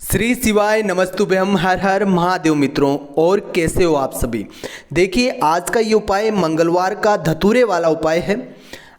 श्री शिवाय नमस्तुभ्यम। हर हर महादेव मित्रों, और कैसे हो आप सभी। देखिए, आज का ये उपाय मंगलवार का धतूरे वाला उपाय है।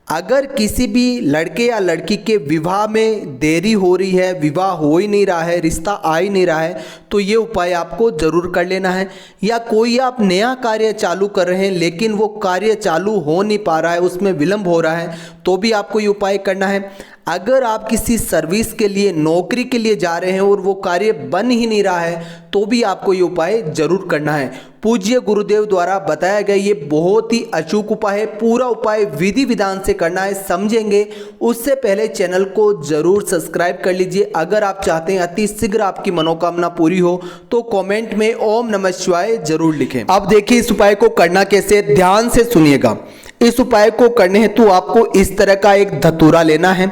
अगर किसी भी लड़के या लड़की के विवाह में देरी हो रही है, विवाह हो ही नहीं रहा है, रिश्ता आ ही नहीं रहा है, तो ये उपाय आपको ज़रूर कर लेना है। या कोई आप नया कार्य चालू कर रहे हैं लेकिन वो कार्य चालू हो नहीं पा रहा है, उसमें विलंब हो रहा है, तो भी आपको ये उपाय करना है। अगर आप किसी सर्विस के लिए, नौकरी के लिए जा रहे हैं और वो कार्य बन ही नहीं रहा है, तो भी आपको ये उपाय जरूर करना है। पूज्य गुरुदेव द्वारा बताया गया ये बहुत ही अचूक उपाय है। पूरा उपाय विधि विधान से करना है, समझेंगे। उससे पहले चैनल को जरूर सब्सक्राइब कर लीजिए। अगर आप चाहते हैं अति शीघ्र आपकी मनोकामना पूरी हो तो कमेंट में ओम नमः शिवाय जरूर लिखें। अब देखिए, इस उपाय को करना कैसे, ध्यान से सुनिएगा। इस उपाय को करने हेतु आपको इस तरह का एक धतूरा लेना है।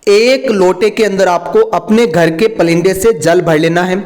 एक लोटे के अंदर आपको अपने घर के पलिंडे से जल भर लेना है।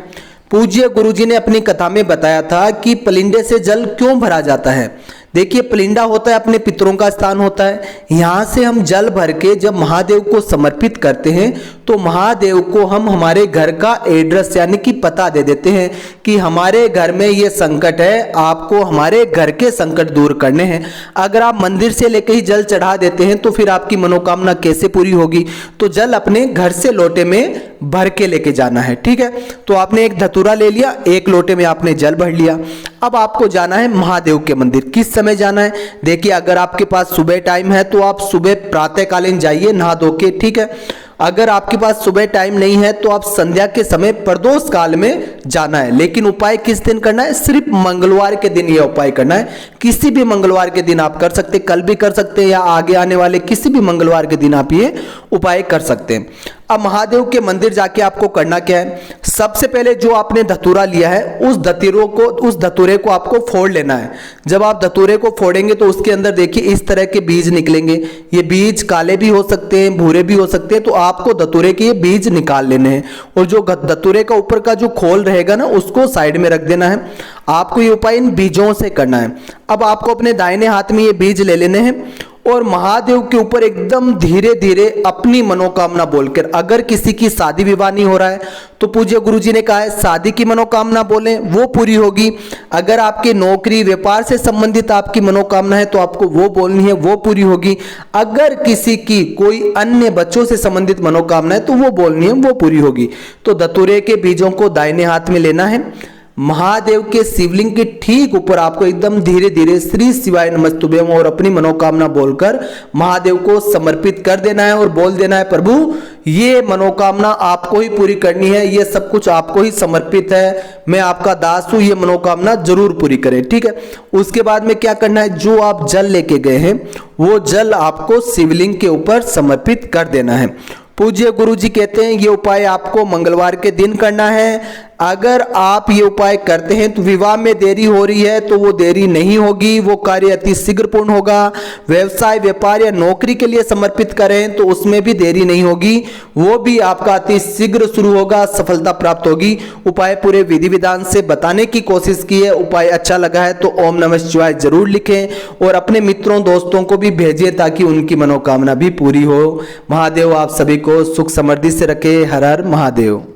पूज्य गुरुजी ने अपनी कथा में बताया था कि पलिंडे से जल क्यों भरा जाता है। देखिए, पलिंडा होता है अपने पितरों का स्थान होता है। यहाँ से हम जल भर के जब महादेव को समर्पित करते हैं तो महादेव को हम हमारे घर का एड्रेस यानी कि पता दे देते हैं कि हमारे घर में ये संकट है, आपको हमारे घर के संकट दूर करने हैं। अगर आप मंदिर से लेके ही जल चढ़ा देते हैं तो फिर आपकी मनोकामना कैसे पूरी होगी। तो जल अपने घर से लोटे में भर के लेके जाना है, ठीक है। तो आपने एक धतूरा ले लिया, एक लोटे में आपने जल भर लिया। अब आपको जाना है महादेव के मंदिर। किस समय जाना है? देखिए, अगर आपके पास सुबह टाइम है तो आप सुबह प्रातःकालीन जाइए नहा धो के, ठीक है। अगर आपके पास सुबह टाइम नहीं है तो आप संध्या के समय प्रदोष काल में जाना है। लेकिन उपाय किस दिन करना है? सिर्फ मंगलवार के दिन यह उपाय करना है। किसी भी मंगलवार के दिन आप कर सकते हैं, कल भी कर सकते हैं या आगे आने वाले किसी भी मंगलवार के दिन आप ये उपाय कर सकते हैं। अब महादेव के मंदिर जाके आपको करना क्या है? सबसे पहले जो आपने धतूरा लिया है उस धतूरे को आपको फोड़ लेना है। जब आप धतूरे को फोड़ेंगे तो उसके अंदर देखिए इस तरह के बीज निकलेंगे। ये बीज काले भी हो सकते हैं, भूरे भी हो सकते हैं। तो आपको धतूरे के ये बीज निकाल लेने हैं और जो धतूरे का ऊपर का जो खोल रहेगा ना, उसको साइड में रख देना है। आपको ये उपाय इन बीजों से करना है। अब आपको अपने दाहिने हाथ में ये बीज ले लेने हैं और महादेव के ऊपर एकदम धीरे धीरे अपनी मनोकामना बोलकर, अगर किसी की शादी विवाह नहीं हो रहा है तो पूज्य गुरुजी ने कहा है शादी की मनोकामना बोलें, वो पूरी होगी। अगर आपकी नौकरी व्यापार से संबंधित आपकी मनोकामना है तो आपको वो बोलनी है, वो पूरी होगी। अगर किसी की कोई अन्य बच्चों से संबंधित मनोकामना है तो वो बोलनी है, वो पूरी होगी। तो धतूरे के बीजों को दाहिने हाथ में लेना है। महादेव के शिवलिंग के ठीक ऊपर आपको एकदम धीरे धीरे श्री शिवाय नमस्तुभ्यम और अपनी मनोकामना बोलकर महादेव को समर्पित कर देना है और बोल देना है, प्रभु ये मनोकामना आपको ही पूरी करनी है, ये सब कुछ आपको ही समर्पित है, मैं आपका दास हूं, ये मनोकामना जरूर पूरी करें, ठीक है। उसके बाद में क्या करना है? जो आप जल लेके गए हैं वो जल आपको शिवलिंग के ऊपर समर्पित कर देना है। पूज्य गुरुजी कहते हैं ये उपाय आपको मंगलवार के दिन करना है। अगर आप ये उपाय करते हैं तो विवाह में देरी हो रही है तो वो देरी नहीं होगी, वो कार्य अति शीघ्र पूर्ण होगा। व्यवसाय, व्यापार या नौकरी के लिए समर्पित करें तो उसमें भी देरी नहीं होगी, वो भी आपका अति शीघ्र शुरू होगा, सफलता प्राप्त होगी। उपाय पूरे विधि विधान से बताने की कोशिश की है। उपाय अच्छा लगा है तो ओम नमः शिवाय जरूर लिखें और अपने मित्रों दोस्तों को भी भेजिए ताकि उनकी मनोकामना भी पूरी हो। महादेव आप सभी को सुख समृद्धि से रखे। हर हर महादेव।